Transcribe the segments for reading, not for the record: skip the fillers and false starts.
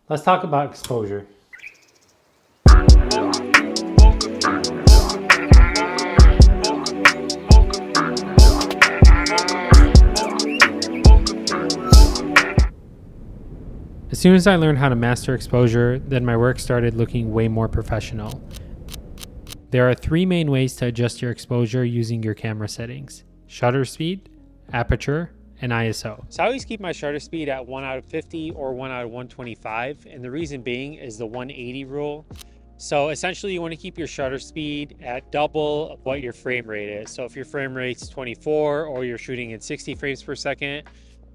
Let's talk about exposure. As soon as I learned how to master exposure, then my work started looking way more professional. There are three main ways to adjust your exposure using your camera settings: shutter speed, aperture, and ISO. So I always keep my shutter speed at 1 out of 50 or 1 out of 125, and the reason being is the 180 rule. So essentially you want to keep your shutter speed at double of what your frame rate is. So if your frame rate's 24 or you're shooting in 60 frames per second,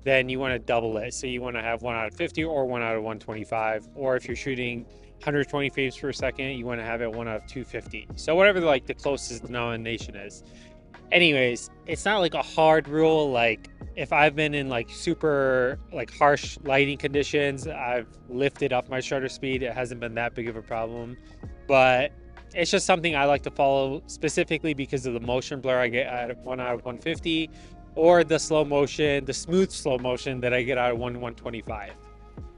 then you want to double it. So you want to have 1 out of 50 or 1 out of 125. Or if you're shooting 120 frames per second, you want to have it 1 out of 250. So whatever the closest denomination is. Anyways, it's not like a hard rule. Like if I've been in super harsh lighting conditions, I've lifted up my shutter speed. It hasn't been that big of a problem, but it's just something I like to follow, specifically because of the motion blur I get out of 1 out of 150, or the smooth slow motion that I get out of 125.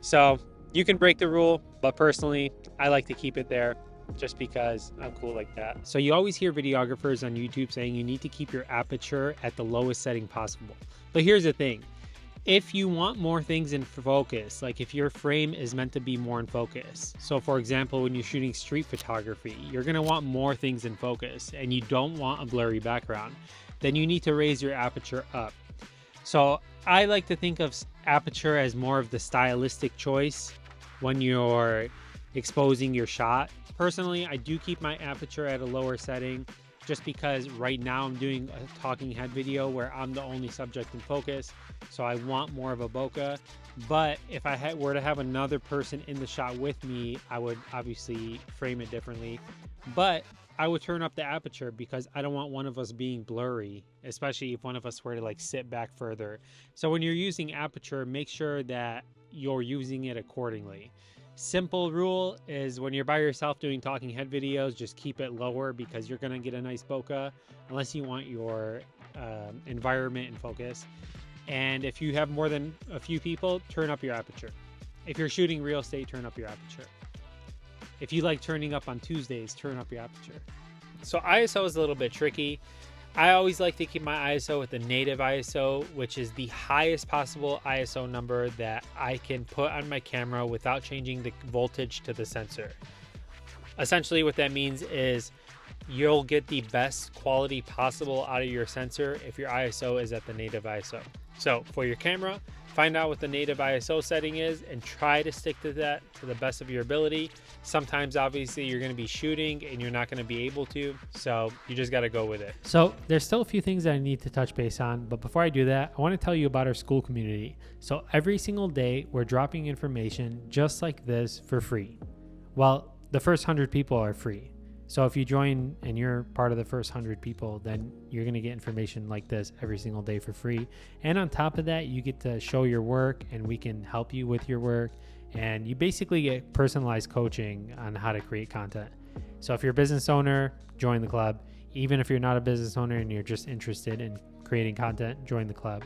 So you can break the rule, but personally, I like to keep it there just because I'm cool like that. So you always hear videographers on YouTube saying you need to keep your aperture at the lowest setting possible. But here's the thing. If you want more things in focus, like if your frame is meant to be more in focus, so for example, when you're shooting street photography, you're going to want more things in focus and you don't want a blurry background, then you need to raise your aperture up. So I like to think of aperture as more of the stylistic choice when you're exposing your shot. Personally, I do keep my aperture at a lower setting just because right now I'm doing a talking head video where I'm the only subject in focus, so I want more of a bokeh. But if I were to have another person in the shot with me, I would obviously frame it differently, but I would turn up the aperture because I don't want one of us being blurry, especially if one of us were to sit back further. So when you're using aperture, make sure that you're using it accordingly. Simple rule is when you're by yourself doing talking head videos, just keep it lower because you're going to get a nice bokeh unless you want your environment in focus. And if you have more than a few people, turn up your aperture. If you're shooting real estate, turn up your aperture. If you like turning up on Tuesdays, turn up your aperture. So ISO is a little bit tricky. I always like to keep my ISO with the native ISO, which is the highest possible ISO number that I can put on my camera without changing the voltage to the sensor. Essentially what that means is you'll get the best quality possible out of your sensor if your ISO is at the native ISO. So for your camera, find out what the native ISO setting is and try to stick to that to the best of your ability. Sometimes obviously you're going to be shooting and you're not going to be able to, so you just got to go with it. So there's still a few things that I need to touch base on, but before I do that, I want to tell you about our school community. So every single day we're dropping information just like this for free. Well, the first 100 people are free. So if you join and you're part of the first 100 people, then you're going to get information like this every single day for free. And on top of that, you get to show your work and we can help you with your work. And you basically get personalized coaching on how to create content. So if you're a business owner, join the club. Even if you're not a business owner and you're just interested in creating content, join the club.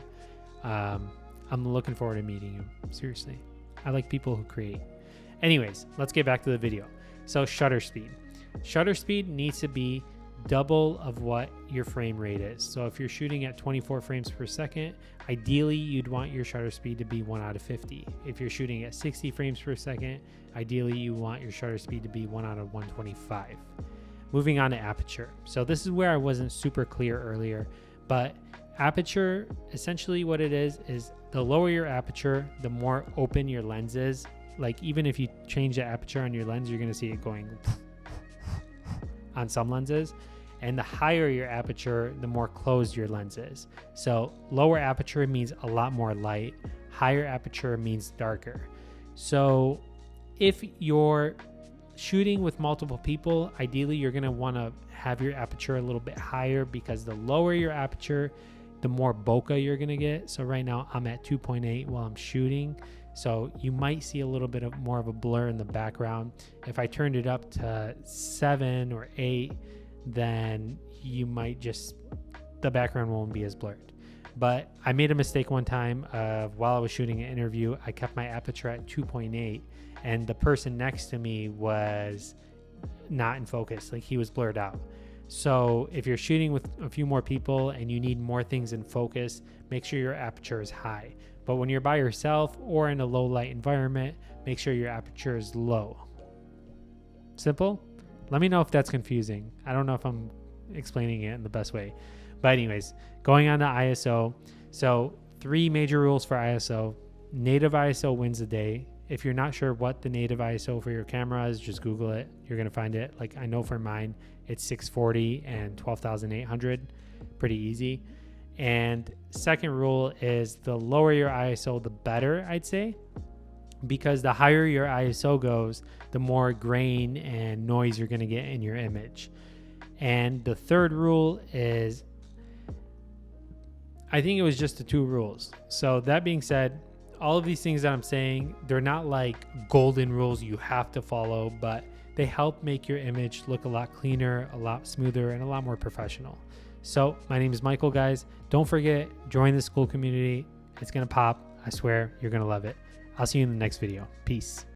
I'm looking forward to meeting you. Seriously. I like people who create. Anyways, let's get back to the video. So shutter speed. Shutter speed needs to be double of what your frame rate is. So if you're shooting at 24 frames per second, ideally you'd want your shutter speed to be 1 out of 50. If you're shooting at 60 frames per second, ideally you want your shutter speed to be 1 out of 125. Moving on to aperture. So this is where I wasn't super clear earlier, but aperture, essentially what it is the lower your aperture, the more open your lens is. Like even if you change the aperture on your lens, you're going to see it going on some lenses, and the higher your aperture, the more closed your lens is. So lower aperture means a lot more light, higher aperture means darker. So if you're shooting with multiple people, ideally you're going to want to have your aperture a little bit higher because the lower your aperture, the more bokeh you're going to get. So right now I'm at 2.8 while I'm shooting. So you might see a little bit of more of a blur in the background. If I turned it up to 7 or 8, then you might the background won't be as blurred. But I made a mistake one time while I was shooting an interview. I kept my aperture at 2.8 and the person next to me was not in focus, like he was blurred out. So if you're shooting with a few more people and you need more things in focus, make sure your aperture is high. But when you're by yourself or in a low light environment, make sure your aperture is low. Simple? Let me know if that's confusing. I don't know if I'm explaining it in the best way. But anyways, going on to ISO. So 3 major rules for ISO. Native ISO wins the day. If you're not sure what the native ISO for your camera is, just Google it. You're going to find it. Like I know for mine, it's 640 and 12,800. Pretty easy. And second rule is the lower your ISO, the better, I'd say. Because the higher your ISO goes, the more grain and noise you're going to get in your image. And the third rule is, I think it was just the 2 rules. So that being said, all of these things that I'm saying, they're not like golden rules you have to follow, but they help make your image look a lot cleaner, a lot smoother, and a lot more professional. So my name is Michael, guys. Don't forget, join the school community. It's going to pop. I swear you're going to love it. I'll see you in the next video. Peace.